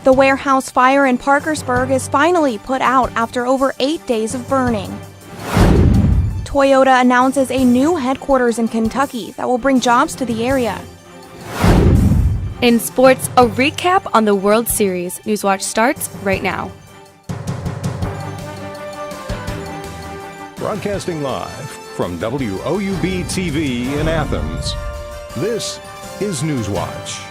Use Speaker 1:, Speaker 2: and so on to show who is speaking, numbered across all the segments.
Speaker 1: The warehouse fire in Parkersburg is finally put out after over 8 days of burning. Toyota announces a new headquarters in Kentucky that will bring jobs to the area.
Speaker 2: In sports, a recap on the World Series. Newswatch starts right now.
Speaker 3: Broadcasting live from WOUB TV in Athens, this is Newswatch.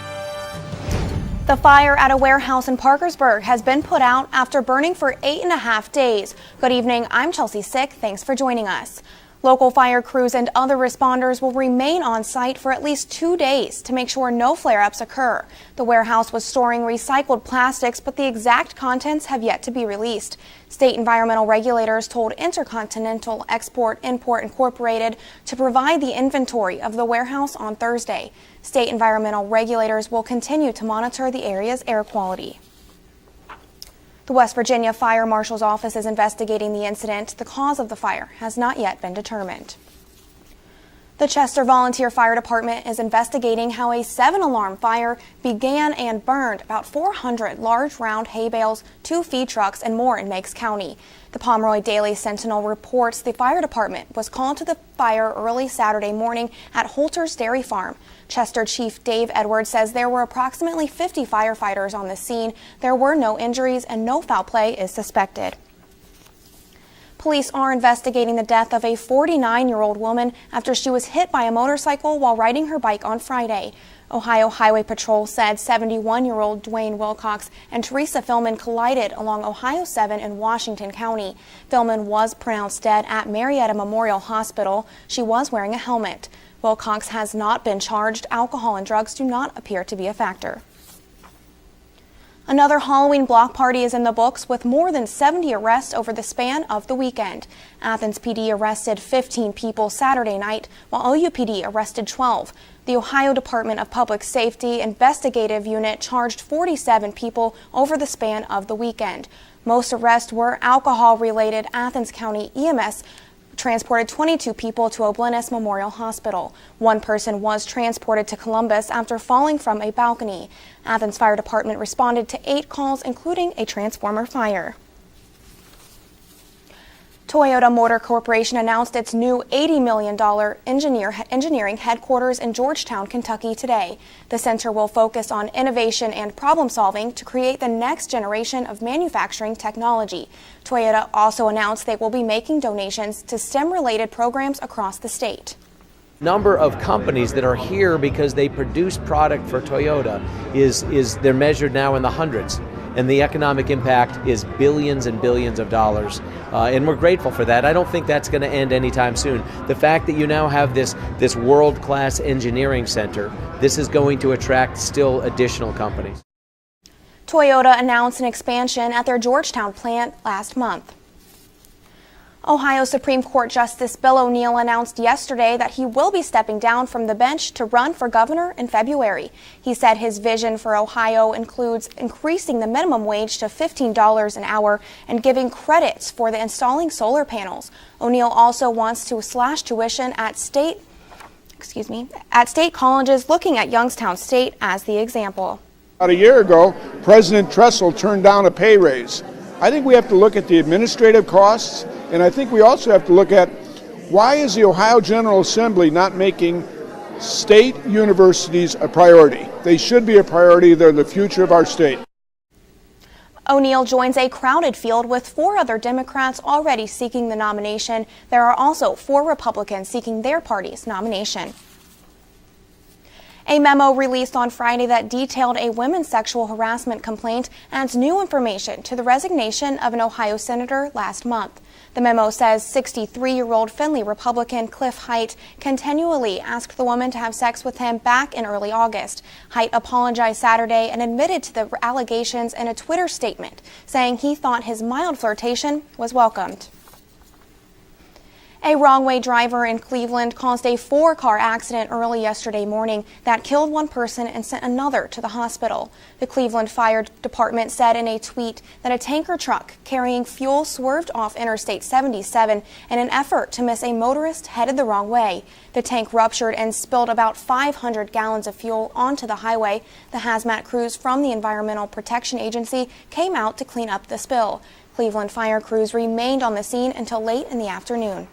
Speaker 1: The fire at a warehouse in Parkersburg has been put out after burning for 8.5 days. Good evening, I'm Chelsea Sick. Thanks for joining us. Local fire crews and other responders will remain on site for at least 2 days to make sure no flare-ups occur. The warehouse was storing recycled plastics, but the exact contents have yet to be released. State environmental regulators told Intercontinental Export-Import Incorporated to provide the inventory of the warehouse on Thursday. State environmental regulators will continue to monitor the area's air quality. The West Virginia Fire Marshal's office is investigating the incident. The cause of the fire has not yet been determined. The Chester Volunteer Fire Department is investigating how a 7-alarm fire began and burned about 400 large round hay bales, 2 feed trucks, and more in Meigs County. The Pomeroy Daily Sentinel reports the fire department was called to the fire early Saturday morning at Holter's Dairy Farm. Chester Chief Dave Edwards says there were approximately 50 firefighters on the scene. There were no injuries and no foul play is suspected. Police are investigating the death of a 49-year-old woman after she was hit by a motorcycle while riding her bike on Friday. Ohio Highway Patrol said 71-year-old Dwayne Wilcox and Teresa Philman collided along Ohio 7 in Washington County. Philman was pronounced dead at Marietta Memorial Hospital. She was wearing a helmet. Wilcox has not been charged. Alcohol and drugs do not appear to be a factor. Another Halloween block party is in the books with more than 70 arrests over the span of the weekend. Athens PD arrested 15 people Saturday night, while OUPD arrested 12. The Ohio Department of Public Safety Investigative Unit charged 47 people over the span of the weekend. Most arrests were alcohol-related. Athens County EMS transported 22 people to Oblenus Memorial Hospital. One person was transported to Columbus after falling from a balcony. Athens Fire Department responded to 8 calls, including a transformer fire. Toyota Motor Corporation announced its new $80 million engineering headquarters in Georgetown, Kentucky today. The center will focus on innovation and problem solving to create the next generation of manufacturing technology. Toyota also announced they will be making donations to STEM-related programs across the state.
Speaker 4: Number of companies that are here because they produce product for Toyota they're measured now in the hundreds. And the economic impact is billions and billions of dollars. And we're grateful for that. I don't think that's going to end anytime soon. The fact that you now have this world-class engineering center, this is going to attract still additional companies.
Speaker 1: Toyota announced an expansion at their Georgetown plant last month. Ohio Supreme Court Justice Bill O'Neill announced yesterday that he will be stepping down from the bench to run for governor in February. He said his vision for Ohio includes increasing the minimum wage to $15 an hour and giving credits for the installing solar panels. O'Neill also wants to slash tuition at state colleges, looking at Youngstown State as the example.
Speaker 5: About a year ago, President Tressel turned down a pay raise. I think we have to look at the administrative costs, and I think we also have to look at why is the Ohio General Assembly not making state universities a priority? They should be a priority. They're the future of our state.
Speaker 1: O'Neill joins a crowded field with 4 other Democrats already seeking the nomination. There are also 4 Republicans seeking their party's nomination. A memo released on Friday that detailed a women's sexual harassment complaint adds new information to the resignation of an Ohio senator last month. The memo says 63-year-old Findlay Republican Cliff Height continually asked the woman to have sex with him back in early August. Height apologized Saturday and admitted to the allegations in a Twitter statement, saying he thought his mild flirtation was welcomed. A wrong-way driver in Cleveland caused a 4-car accident early yesterday morning that killed one person and sent another to the hospital. The Cleveland Fire Department said in a tweet that a tanker truck carrying fuel swerved off Interstate 77 in an effort to miss a motorist headed the wrong way. The tank ruptured and spilled about 500 gallons of fuel onto the highway. The hazmat crews from the Environmental Protection Agency came out to clean up the spill. Cleveland fire crews remained on the scene until late in the afternoon.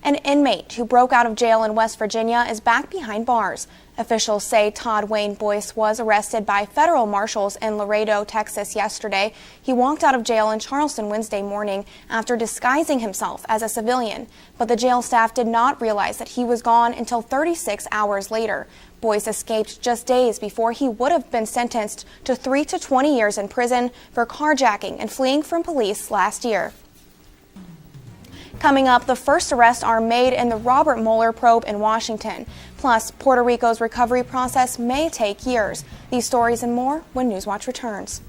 Speaker 1: An inmate who broke out of jail in West Virginia is back behind bars. Officials say Todd Wayne Boyce was arrested by federal marshals in Laredo, Texas yesterday. He walked out of jail in Charleston Wednesday morning after disguising himself as a civilian. But the jail staff did not realize that he was gone until 36 hours later. Boyce escaped just days before he would have been sentenced to 3 to 20 years in prison for carjacking and fleeing from police last year. Coming up, the first arrests are made in the Robert Mueller probe in Washington. Plus, Puerto Rico's recovery process may take years. These stories and more when Newswatch returns.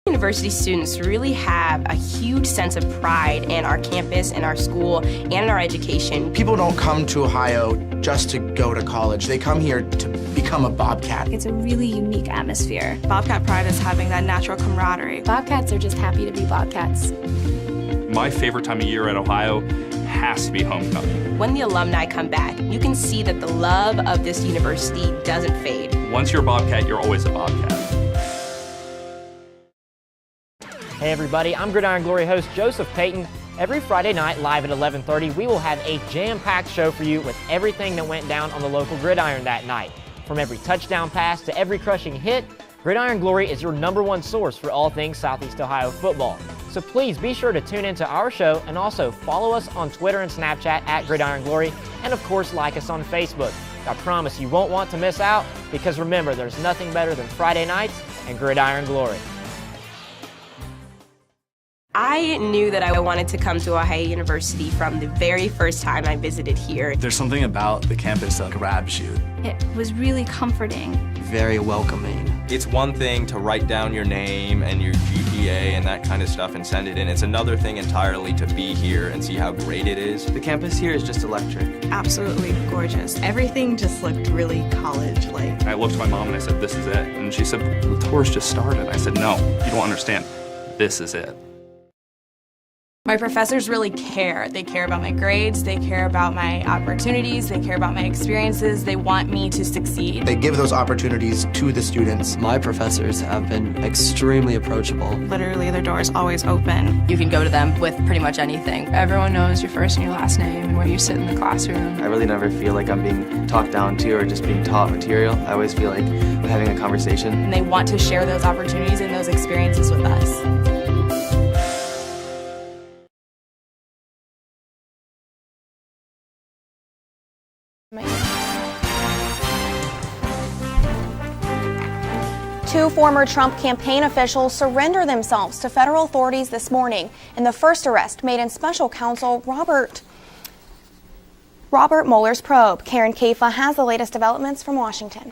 Speaker 6: University students really have a huge sense of pride in our campus, in our school, and in our education.
Speaker 7: People don't come to Ohio just to go to college. They come here to become a Bobcat.
Speaker 8: It's a really unique atmosphere.
Speaker 9: Bobcat pride is having that natural camaraderie.
Speaker 8: Bobcats are just happy to be Bobcats.
Speaker 10: My favorite time of year at Ohio has to be homecoming.
Speaker 6: When the alumni come back, you can see that the love of this university doesn't fade.
Speaker 10: Once you're a Bobcat, you're always a Bobcat.
Speaker 11: Hey everybody, I'm Gridiron Glory host Joseph Payton. Every Friday night live at 11:30, we will have a jam-packed show for you with everything that went down on the local gridiron that night. From every touchdown pass to every crushing hit, Gridiron Glory is your #1 source for all things Southeast Ohio football. So please be sure to tune into our show and also follow us on Twitter and Snapchat at Gridiron Glory, and of course like us on Facebook. I promise you won't want to miss out, because remember, there's nothing better than Friday nights and Gridiron Glory.
Speaker 6: I knew that I wanted to come to Ohio University from the very first time I visited here.
Speaker 12: There's something about the campus that grabs you.
Speaker 8: It was really comforting.
Speaker 13: Very welcoming.
Speaker 14: It's one thing to write down your name and your GPA and that kind of stuff and send it in. It's another thing entirely to be here and see how great it is.
Speaker 13: The campus here is just electric.
Speaker 9: Absolutely gorgeous. Everything just looked really college-like.
Speaker 10: I looked at my mom and I said, "This is it." And she said, "The tour's just started." I said, "No, you don't understand. This is it."
Speaker 9: My professors really care. They care about my grades, they care about my opportunities, they care about my experiences, they want me to succeed.
Speaker 7: They give those opportunities to the students.
Speaker 13: My professors have been extremely approachable.
Speaker 9: Literally, their door is always open.
Speaker 6: You can go to them with pretty much anything.
Speaker 9: Everyone knows your first and your last name and where you sit in the classroom.
Speaker 13: I really never feel like I'm being talked down to or just being taught material. I always feel like we're having a conversation.
Speaker 9: And they want to share those opportunities and those experiences with us.
Speaker 1: Two former Trump campaign officials surrendered themselves to federal authorities this morning in the first arrest made in special counsel Robert Mueller's probe. Karen Kafa has the latest developments from Washington.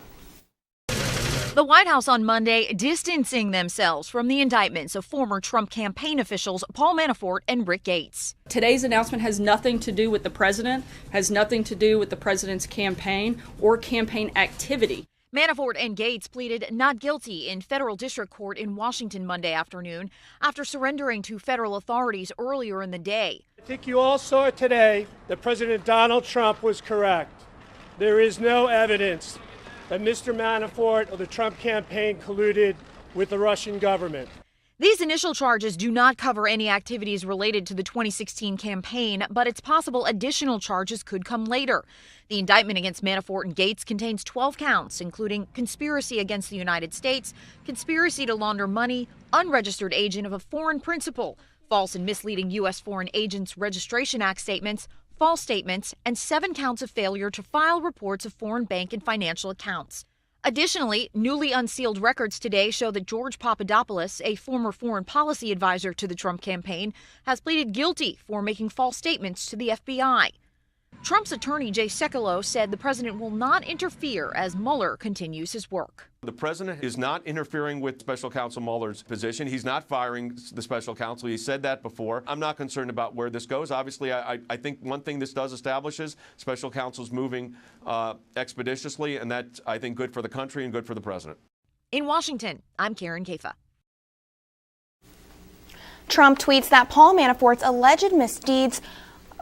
Speaker 15: The White House on Monday distancing themselves from the indictments of former Trump campaign officials Paul Manafort and Rick Gates.
Speaker 16: Today's announcement has nothing to do with the president, has nothing to do with the president's campaign or campaign activity.
Speaker 15: Manafort and Gates pleaded not guilty in federal district court in Washington Monday afternoon after surrendering to federal authorities earlier in the day.
Speaker 17: I think you all saw today that President Donald Trump was correct. There is no evidence that Mr. Manafort or the Trump campaign colluded with the Russian government.
Speaker 15: These initial charges do not cover any activities related to the 2016 campaign, but it's possible additional charges could come later. The indictment against Manafort and Gates contains 12 counts, including conspiracy against the United States, conspiracy to launder money, unregistered agent of a foreign principal, false and misleading U.S. Foreign Agents Registration Act statements, false statements, and 7 counts of failure to file reports of foreign bank and financial accounts. Additionally, newly unsealed records today show that George Papadopoulos, a former foreign policy advisor to the Trump campaign, has pleaded guilty for making false statements to the FBI. Trump's attorney, Jay Sekulow, said the president will not interfere as Mueller continues his work.
Speaker 18: The president is not interfering with special counsel Mueller's position. He's not firing the special counsel. He said that before. I'm not concerned about where this goes. Obviously, I think one thing this does establish is special counsel's moving expeditiously, and that's, I think, good for the country and good for the president.
Speaker 15: In Washington, I'm Karen Kafa.
Speaker 1: Trump tweets that Paul Manafort's alleged misdeeds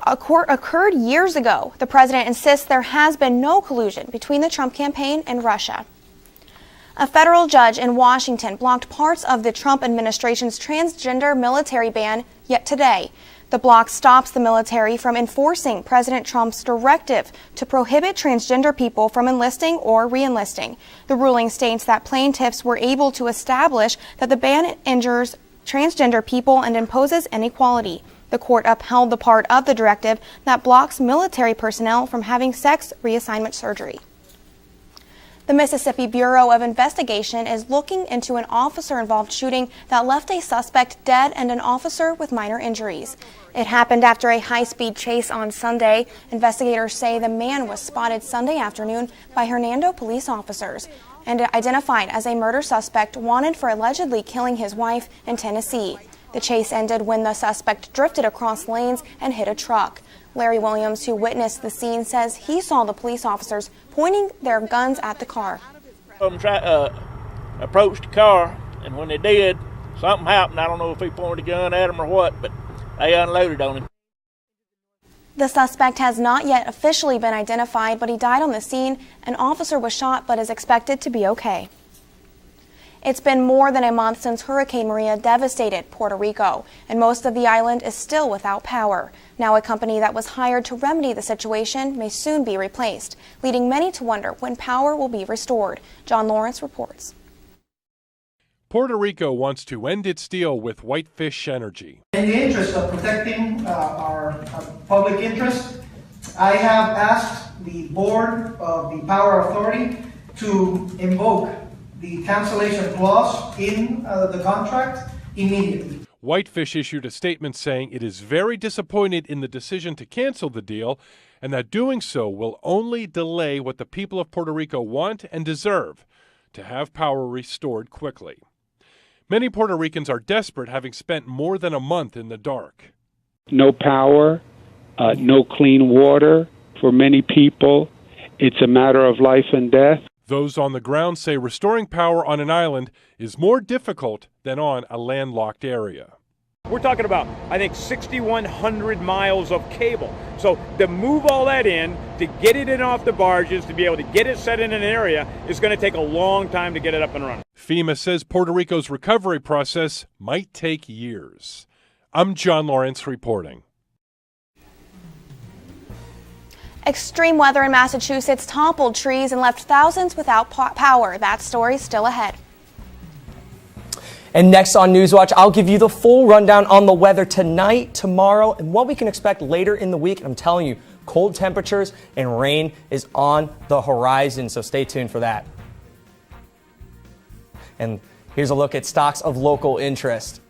Speaker 1: occurred years ago. The president insists there has been no collusion between the Trump campaign and Russia. A federal judge in Washington blocked parts of the Trump administration's transgender military ban yet today. The block stops the military from enforcing President Trump's directive to prohibit transgender people from enlisting or re-enlisting. The ruling states that plaintiffs were able to establish that the ban injures transgender people and imposes inequality. The court upheld the part of the directive that blocks military personnel from having sex reassignment surgery. The Mississippi Bureau of Investigation is looking into an officer-involved shooting that left a suspect dead and an officer with minor injuries. It happened after a high-speed chase on Sunday. Investigators say the man was spotted Sunday afternoon by Hernando police officers and identified as a murder suspect wanted for allegedly killing his wife in Tennessee. The chase ended when the suspect drifted across lanes and hit a truck. Larry Williams, who witnessed the scene, says he saw the police officers pointing their guns at the car.
Speaker 19: Approached the car, and when they did, something happened. I don't know if he pointed a gun at him or what, but they unloaded on him.
Speaker 1: The suspect has not yet officially been identified, but he died on the scene. An officer was shot but is expected to be okay. It's been more than a month since Hurricane Maria devastated Puerto Rico, and most of the island is still without power. Now a company that was hired to remedy the situation may soon be replaced, leading many to wonder when power will be restored. John Lawrence reports.
Speaker 20: Puerto Rico wants to end its deal with Whitefish Energy.
Speaker 21: In the interest of protecting our public interest, I have asked the board of the Power Authority to invoke the cancellation clause in the contract immediately.
Speaker 20: Whitefish issued a statement saying it is very disappointed in the decision to cancel the deal and that doing so will only delay what the people of Puerto Rico want and deserve, to have power restored quickly. Many Puerto Ricans are desperate, having spent more than a month in the dark.
Speaker 22: No power, no clean water for many people. It's a matter of life and death.
Speaker 20: Those on the ground say restoring power on an island is more difficult than on a landlocked area.
Speaker 23: We're talking about, I think, 6,100 miles of cable. So to move all that in, to get it in off the barges, to be able to get it set in an area, is going to take a long time to get it up and running.
Speaker 20: FEMA says Puerto Rico's recovery process might take years. I'm John Lawrence reporting.
Speaker 1: Extreme weather in Massachusetts toppled trees and left thousands without power. That story still ahead.
Speaker 24: And next on Newswatch, I'll give you the full rundown on the weather tonight, tomorrow, and what we can expect later in the week. And I'm telling you, cold temperatures and rain is on the horizon, so stay tuned for that. And here's a look at stocks of local interest.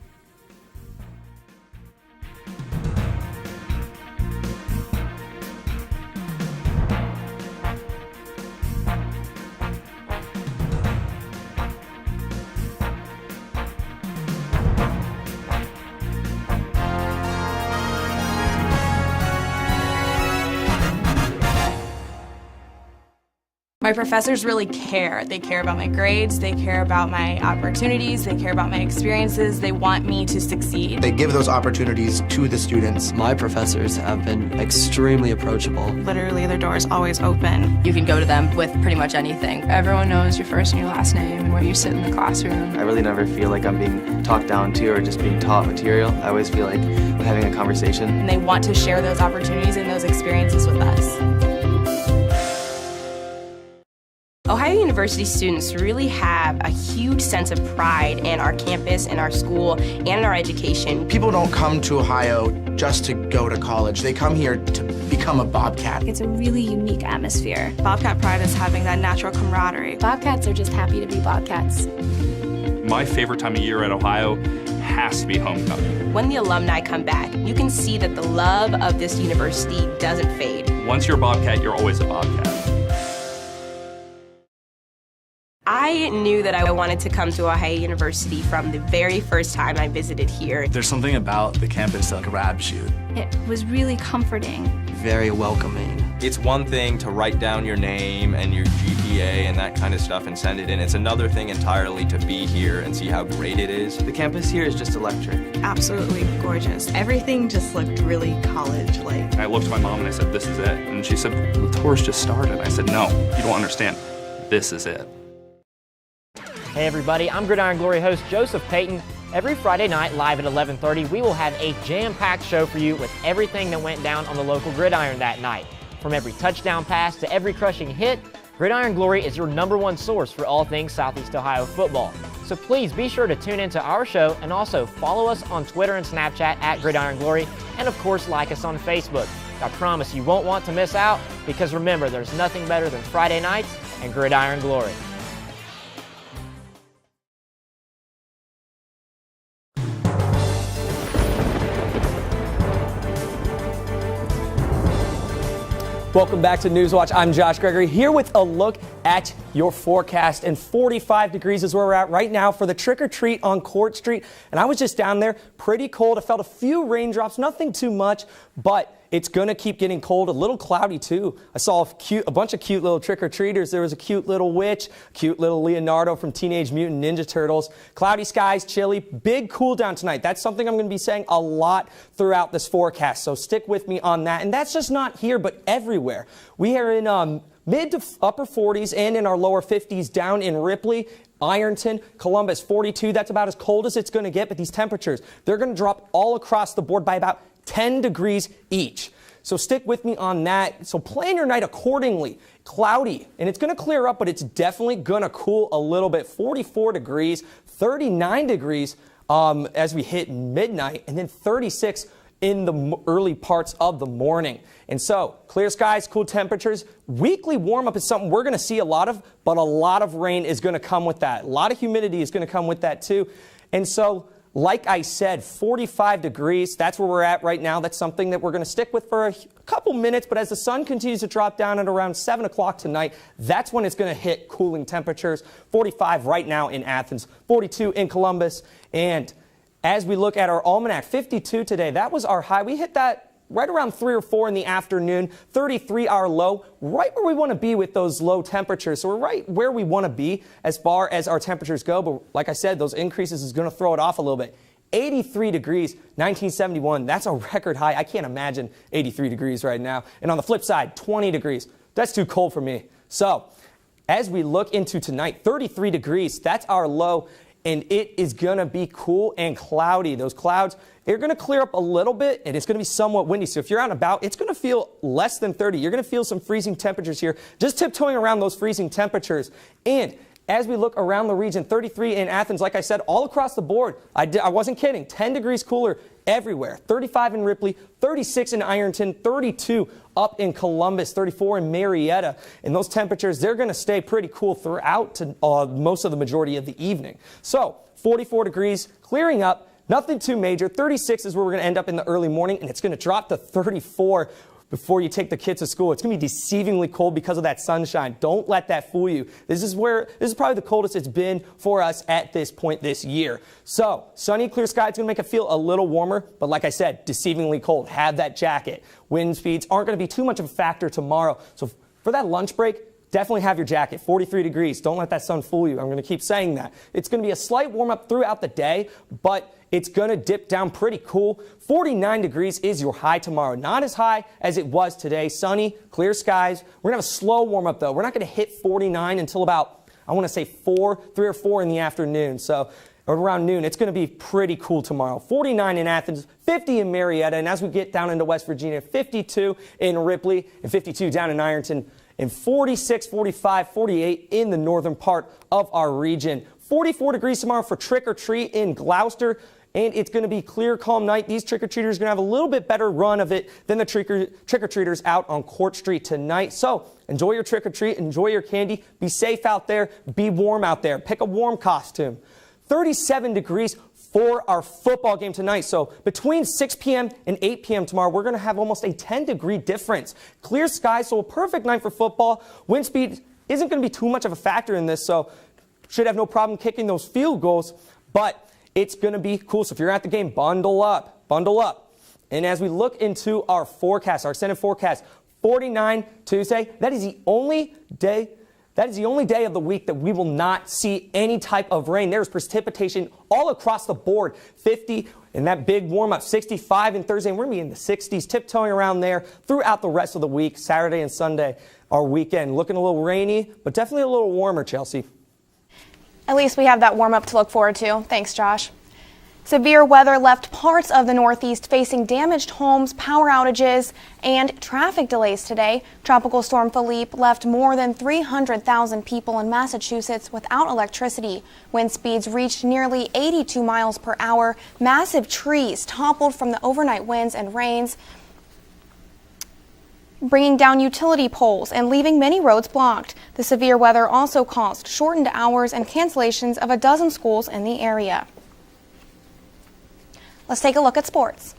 Speaker 9: My professors really care. They care about my grades, they care about my opportunities, they care about my experiences, they want me to succeed.
Speaker 7: They give those opportunities to the students.
Speaker 13: My professors have been extremely approachable.
Speaker 6: Literally, their door is always open. You can go to them with pretty much anything. Everyone knows your first and your last name and where you sit in the classroom.
Speaker 13: I really never feel like I'm being talked down to or just being taught material. I always feel like I'm having a conversation.
Speaker 9: And they want to share those opportunities and those experiences with us.
Speaker 6: Ohio University students really have a huge sense of pride in our campus, in our school, and in our education.
Speaker 7: People don't come to Ohio just to go to college. They come here to become a Bobcat.
Speaker 8: It's a really unique atmosphere.
Speaker 9: Bobcat pride is having that natural camaraderie.
Speaker 8: Bobcats are just happy to be Bobcats.
Speaker 10: My favorite time of year at Ohio has to be homecoming.
Speaker 6: When the alumni come back, you can see that the love of this university doesn't fade.
Speaker 10: Once you're a Bobcat, you're always a Bobcat.
Speaker 6: I knew that I wanted to come to Ohio University from the very first time I visited here.
Speaker 12: There's something about the campus that grabs you.
Speaker 8: It was really comforting.
Speaker 13: Very welcoming.
Speaker 14: It's one thing to write down your name and your GPA and that kind of stuff and send it in. It's another thing entirely to be here and see how great it is.
Speaker 13: The campus here is just electric.
Speaker 2: Absolutely gorgeous. Everything just looked really college-like.
Speaker 10: I looked at my mom and I said, "This is it." And she said, "The tour's just started." I said, "No, you don't understand. This is it."
Speaker 11: Hey everybody, I'm Gridiron Glory host Joseph Payton. Every Friday night live at 11:30, we will have a jam-packed show for you with everything that went down on the local gridiron that night. From every touchdown pass to every crushing hit, Gridiron Glory is your #1 source for all things Southeast Ohio football. So please be sure to tune into our show and also follow us on Twitter and Snapchat at Gridiron Glory, and of course like us on Facebook. I promise you won't want to miss out, because remember, there's nothing better than Friday nights and Gridiron Glory.
Speaker 24: Welcome back to Newswatch. I'm Josh Gregory here with a look at your forecast, and 45 degrees is where we're at right now for the trick or treat on Court Street. And I was just down there, pretty cold. I felt a few raindrops, nothing too much, but it's going to keep getting cold, a little cloudy too. I saw a bunch of cute little trick-or-treaters. There was a cute little witch, cute little Leonardo from Teenage Mutant Ninja Turtles. Cloudy skies, chilly, big cool down tonight. That's something I'm going to be saying a lot throughout this forecast, so stick with me on that. And that's just not here, but everywhere. We are in mid to upper 40s and in our lower 50s down in Ripley, Ironton, Columbus, 42. That's about as cold as it's going to get, but these temperatures, they're going to drop all across the board by about 10 degrees each. So stick with me on that. So plan your night accordingly. Cloudy, and it's going to clear up, but it's definitely going to cool a little bit. 44 degrees, 39 degrees as we hit midnight, and then 36 in the early parts of the morning. And so, clear skies, cool temperatures. Weekly warm-up is something we're going to see a lot of, but a lot of rain is going to come with that. A lot of humidity is going to come with that too. And so, like I said, 45 degrees, that's where we're at right now. That's something that we're going to stick with for a couple minutes, but as the sun continues to drop down at around 7 o'clock tonight, that's when it's going to hit cooling temperatures. 45 right now in Athens, 42 in Columbus, and as we look at our almanac, 52 today, that was our high. We hit that right around 3 or 4 in the afternoon, 33 our low, right where we want to be with those low temperatures. So we're right where we want to be as far as our temperatures go, but like I said, those increases is going to throw it off a little bit. 83 degrees, 1971, that's a record high. I can't imagine 83 degrees right now. And on the flip side, 20 degrees, that's too cold for me. So as we look into tonight, 33 degrees, that's our low. And it is going to be cool and cloudy. Those clouds, they're going to clear up a little bit, and it's going to be somewhat windy. So if you're out and about, it's going to feel less than 30. You're going to feel some freezing temperatures here, just tiptoeing around those freezing temperatures. And as we look around the region, 33 in Athens, like I said, all across the board. I wasn't kidding. 10 degrees cooler everywhere. 35 in Ripley, 36 in Ironton, 32 up in Columbus, 34 in Marietta. And those temperatures, they're going to stay pretty cool throughout to, most of the majority of the evening. So 44 degrees, clearing up, nothing too major. 36 is where we're going to end up in the early morning, and it's going to drop to 34 before you take the kids to school. It's going to be deceivingly cold because of that sunshine. Don't let that fool you. This is probably the coldest it's been for us at this point this year. So, sunny, clear sky, it's going to make it feel a little warmer, but like I said, deceivingly cold. Have that jacket. Wind speeds aren't going to be too much of a factor tomorrow. So, for that lunch break, definitely have your jacket. 43 degrees. Don't let that sun fool you. I'm going to keep saying that. It's going to be a slight warm up throughout the day, but it's going to dip down pretty cool. 49 degrees is your high tomorrow. Not as high as it was today. Sunny, clear skies. We're going to have a slow warm up though. We're not going to hit 49 until about, I want to say 3 or 4 in the afternoon. So around noon, it's going to be pretty cool tomorrow. 49 in Athens, 50 in Marietta, and as we get down into West Virginia, 52 in Ripley, and 52 down in Ironton, and 46, 45, 48 in the northern part of our region. 44 degrees tomorrow for trick or treat in Gloucester. And it's going to be clear, calm night. These trick-or-treaters are going to have a little bit better run of it than the trick-or-treaters out on Court Street tonight. So enjoy your trick-or-treat, enjoy your candy, be safe out there, be warm out there. Pick a warm costume. 37 degrees, for our football game tonight. So between 6 p.m. and 8 p.m. tomorrow, we're going to have almost a 10-degree difference. Clear skies, so a perfect night for football. Wind speed isn't going to be too much of a factor in this, so should have no problem kicking those field goals, but it's going to be cool. So if you're at the game, bundle up, bundle up. And as we look into our forecast, our extended forecast, 49 Tuesday, that is the only day of the week that we will not see any type of rain. There's precipitation all across the board. 50 in that big warm-up, 65 in Thursday, and we're going to be in the 60s, tiptoeing around there throughout the rest of the week, Saturday and Sunday, our weekend. Looking a little rainy, but definitely a little warmer, Chelsea.
Speaker 1: At least we have that warm-up to look forward to. Thanks, Josh. Severe weather left parts of the Northeast facing damaged homes, power outages, and traffic delays today. Tropical Storm Philippe left more than 300,000 people in Massachusetts without electricity. Wind speeds reached nearly 82 miles per hour. Massive trees toppled from the overnight winds and rains, bringing down utility poles and leaving many roads blocked. The severe weather also caused shortened hours and cancellations of a dozen schools in the area. Let's take a look at sports.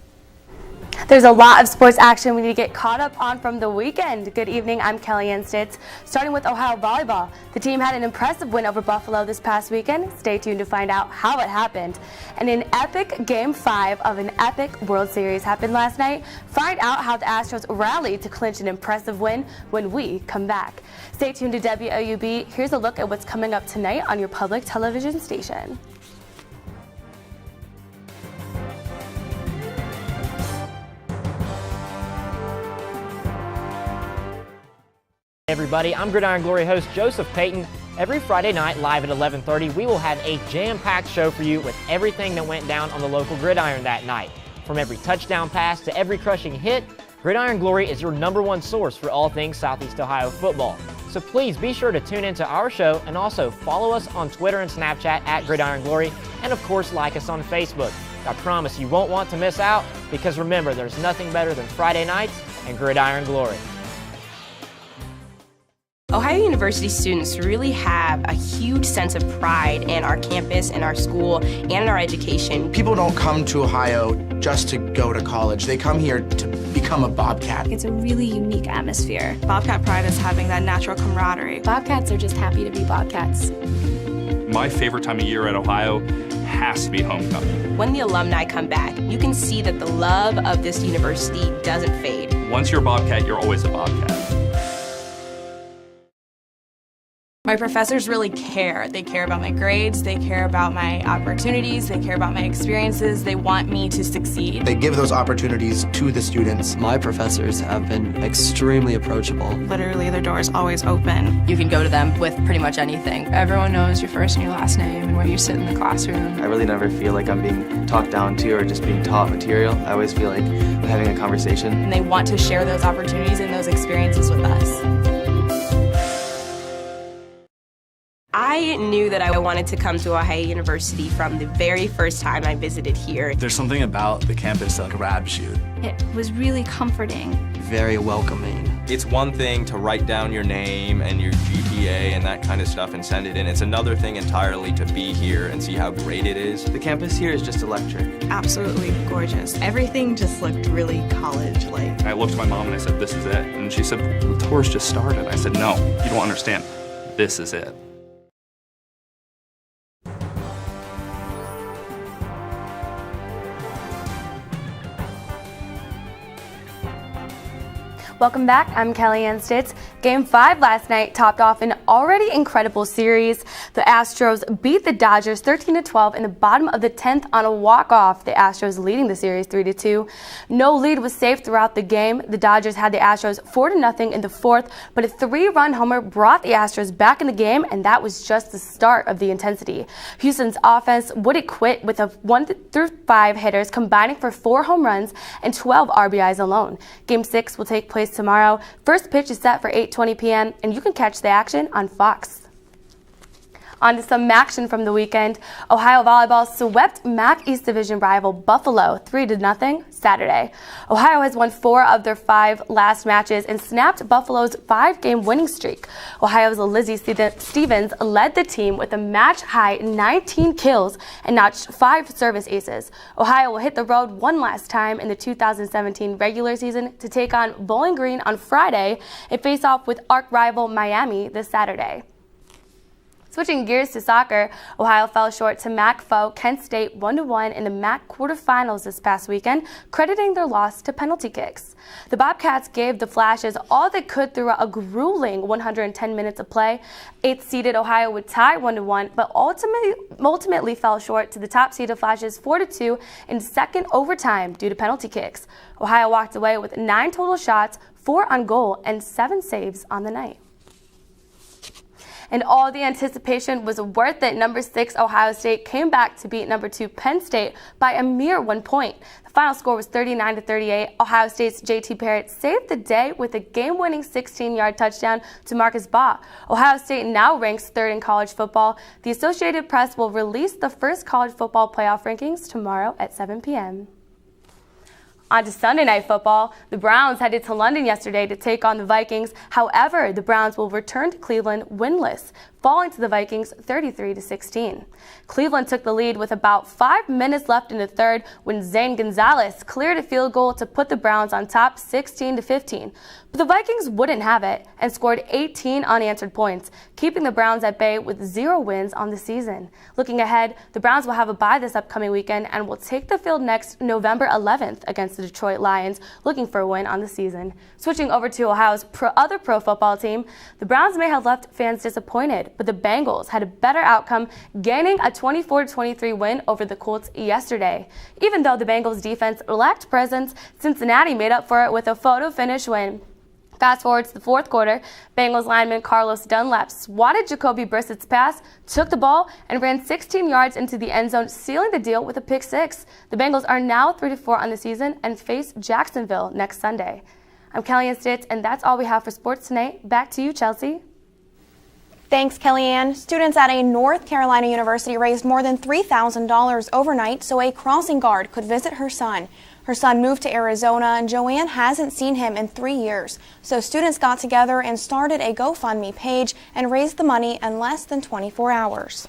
Speaker 3: There's a lot of sports action we need to get caught up on from the weekend. Good evening, I'm Kellyanne Stitz. Starting with Ohio volleyball. The team had an impressive win over Buffalo this past weekend. Stay tuned to find out how it happened. And an epic Game 5 of an epic World Series happened last night. Find out how the Astros rallied to clinch an impressive win when we come back. Stay tuned to WOUB. Here's a look at what's coming up tonight on your public television station.
Speaker 11: Hey everybody, I'm Gridiron Glory host Joseph Payton. Every Friday night live at 11:30, we will have a jam-packed show for you with everything that went down on the local gridiron that night. From every touchdown pass to every crushing hit, Gridiron Glory is your #1 source for all things Southeast Ohio football. So please be sure to tune into our show and also follow us on Twitter and Snapchat at Gridiron Glory, and of course like us on Facebook. I promise you won't want to miss out, because remember, there's nothing better than Friday nights and Gridiron Glory.
Speaker 6: Ohio University students really have a huge sense of pride in our campus, in our school, and in our education.
Speaker 7: People don't come to Ohio just to go to college. They come here to become a Bobcat.
Speaker 8: It's a really unique atmosphere.
Speaker 9: Bobcat pride is having that natural camaraderie.
Speaker 8: Bobcats are just happy to be Bobcats.
Speaker 10: My favorite time of year at Ohio has to be homecoming.
Speaker 6: When the alumni come back, you can see that the love of this university doesn't fade.
Speaker 10: Once you're a Bobcat, you're always a Bobcat.
Speaker 9: My professors really care. They care about my grades, they care about my opportunities, they care about my experiences, they want me to succeed.
Speaker 7: They give those opportunities to the students.
Speaker 13: My professors have been extremely approachable.
Speaker 9: Literally, their door is always open.
Speaker 2: You can go to them with pretty much anything. Everyone knows your first and your last name and where you sit in the classroom.
Speaker 13: I really never feel like I'm being talked down to or just being taught material. I always feel like I'm having a conversation.
Speaker 9: And they want to share those opportunities and those experiences with us.
Speaker 6: I knew that I wanted to come to Ohio University from the very first time I visited here.
Speaker 12: There's something about the campus that grabs you.
Speaker 8: It was really comforting.
Speaker 13: Very welcoming.
Speaker 14: It's one thing to write down your name and your GPA and that kind of stuff and send it in. It's another thing entirely to be here and see how great it is.
Speaker 13: The campus here is just electric.
Speaker 9: Absolutely gorgeous.
Speaker 2: Everything just looked really college-like.
Speaker 10: I looked at my mom and I said, "This is it." And she said, "The tour's just started." I said, "No, you don't understand. This is it."
Speaker 3: Welcome back, I'm Kellyanne Stitz. Game 5 last night topped off an already incredible series. The Astros beat the Dodgers 13-12 in the bottom of the 10th on a walk-off. The Astros leading the series 3-2. No lead was safe throughout the game. The Dodgers had the Astros 4-0 in the 4th, but a 3-run homer brought the Astros back in the game, and that was just the start of the intensity. Houston's offense wouldn't quit, with 1-5 hitters combining for 4 home runs and 12 RBIs alone. Game 6 will take place tomorrow. First pitch is set for 8:20 p.m. and you can catch the action on Fox. On to some action from the weekend. Ohio volleyball swept MAC East Division rival Buffalo 3-0 Saturday. Ohio has won 4 of their 5 last matches and snapped Buffalo's 5-game winning streak. Ohio's Lizzie Stevens led the team with a match-high 19 kills and notched 5 service aces. Ohio will hit the road one last time in the 2017 regular season to take on Bowling Green on Friday and face off with arch rival Miami this Saturday. Switching gears to soccer, Ohio fell short to MAC foe Kent State 1-1 in the MAC quarterfinals this past weekend, crediting their loss to penalty kicks. The Bobcats gave the Flashes all they could through a grueling 110 minutes of play. 8th-seeded Ohio would tie 1-1, but ultimately fell short to the top-seeded Flashes 4-2 in second overtime due to penalty kicks. Ohio walked away with 9 total shots, 4 on goal, and 7 saves on the night. And all the anticipation was worth it. Number 6 Ohio State came back to beat number 2 Penn State by a mere 1 point. The final score was 39-38. Ohio State's JT Barrett saved the day with a game-winning 16-yard touchdown to Marcus Baugh. Ohio State now ranks 3rd in college football. The Associated Press will release the first college football playoff rankings tomorrow at 7 p.m. On to Sunday Night Football. The Browns headed to London yesterday to take on the Vikings. However, the Browns will return to Cleveland winless, falling to the Vikings 33-16. Cleveland took the lead with about 5 minutes left in the third when Zane Gonzalez cleared a field goal to put the Browns on top 16-15. But the Vikings wouldn't have it and scored 18 unanswered points, keeping the Browns at bay with 0 wins on the season. Looking ahead, the Browns will have a bye this upcoming weekend and will take the field next November 11th against the Detroit Lions, looking for a win on the season. Switching over to Ohio's other pro football team, the Browns may have left fans disappointed, but the Bengals had a better outcome, gaining a 24-23 win over the Colts yesterday. Even though the Bengals defense lacked presence, Cincinnati made up for it with a photo finish win. Fast forward to the fourth quarter, Bengals lineman Carlos Dunlap swatted Jacoby Brissett's pass, took the ball, and ran 16 yards into the end zone, sealing the deal with a pick six. The Bengals are now 3-4 on the season and face Jacksonville next Sunday. I'm Kellyanne Stitz, and that's all we have for sports tonight. Back to you, Chelsea.
Speaker 1: Thanks, Kellyanne. Students at a North Carolina university raised more than $3,000 overnight so a crossing guard could visit her son. Her son moved to Arizona, and Joanne hasn't seen him in 3 years. So students got together and started a GoFundMe page and raised the money in less than 24 hours.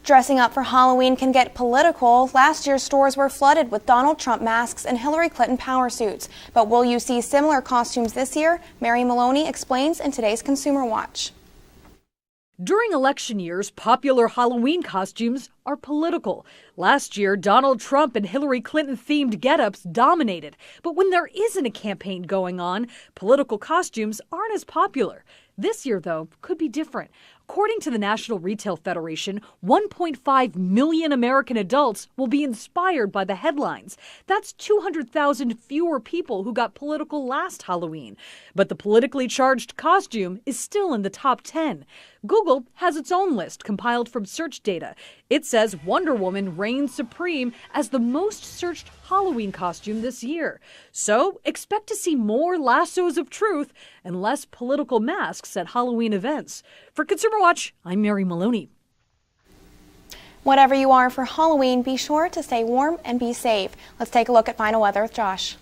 Speaker 1: Dressing up for Halloween can get political. Last year, stores were flooded with Donald Trump masks and Hillary Clinton power suits. But will you see similar costumes this year? Mary Maloney explains in today's Consumer Watch.
Speaker 4: During election years, popular Halloween costumes are political. Last year, Donald Trump and Hillary Clinton themed get-ups dominated. But when there isn't a campaign going on, political costumes aren't as popular. This year, though, could be different. According to the National Retail Federation, 1.5 million American adults will be inspired by the headlines. That's 200,000 fewer people who got political last Halloween. But the politically charged costume is still in the top 10. Google has its own list compiled from search data. It says Wonder Woman reigns supreme as the most searched Halloween costume this year. So expect to see more lassos of truth and less political masks at Halloween events. For Consumer Watch, I'm Mary Maloney.
Speaker 1: Whatever you are for Halloween, be sure to stay warm and be safe. Let's take a look at final weather with Josh.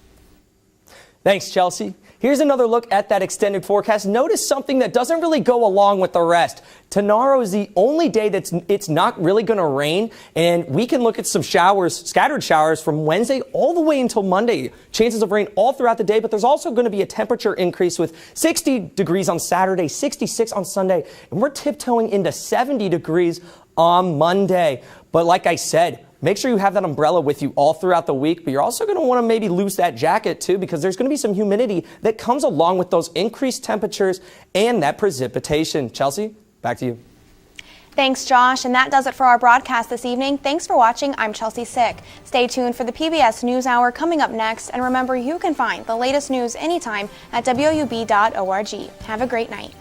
Speaker 24: Thanks, Chelsea. Here's another look at that extended forecast. Notice something that doesn't really go along with the rest. Tomorrow is the only day it's not really going to rain, and we can look at some showers, scattered showers from Wednesday all the way until Monday. Chances of rain all throughout the day, but there's also going to be a temperature increase with 60 degrees on Saturday, 66 on Sunday, and we're tiptoeing into 70 degrees on Monday. But like I said, make sure you have that umbrella with you all throughout the week, but you're also going to want to maybe lose that jacket too, because there's going to be some humidity that comes along with those increased temperatures and that precipitation. Chelsea, back to you.
Speaker 1: Thanks, Josh. And that does it for our broadcast this evening. Thanks for watching. I'm Chelsea Sick. Stay tuned for the PBS NewsHour coming up next. And remember, you can find the latest news anytime at WOUB.org. Have a great night.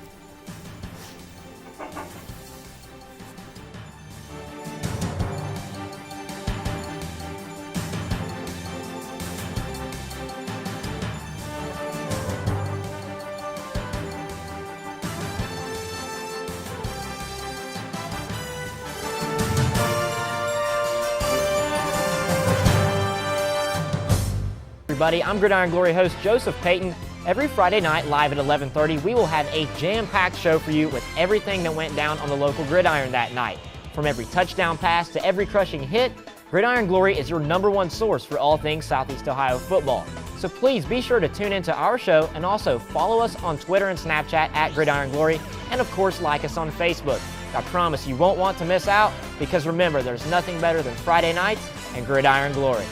Speaker 11: everybody. I'm Gridiron Glory host Joseph Payton. Every Friday night, live at 11:30, we will have a jam-packed show for you with everything that went down on the local gridiron that night. From every touchdown pass to every crushing hit, Gridiron Glory is your #1 source for all things Southeast Ohio football. So please be sure to tune into our show and also follow us on Twitter and Snapchat at Gridiron Glory, and of course like us on Facebook. I promise you won't want to miss out, because remember, there's nothing better than Friday nights and Gridiron Glory.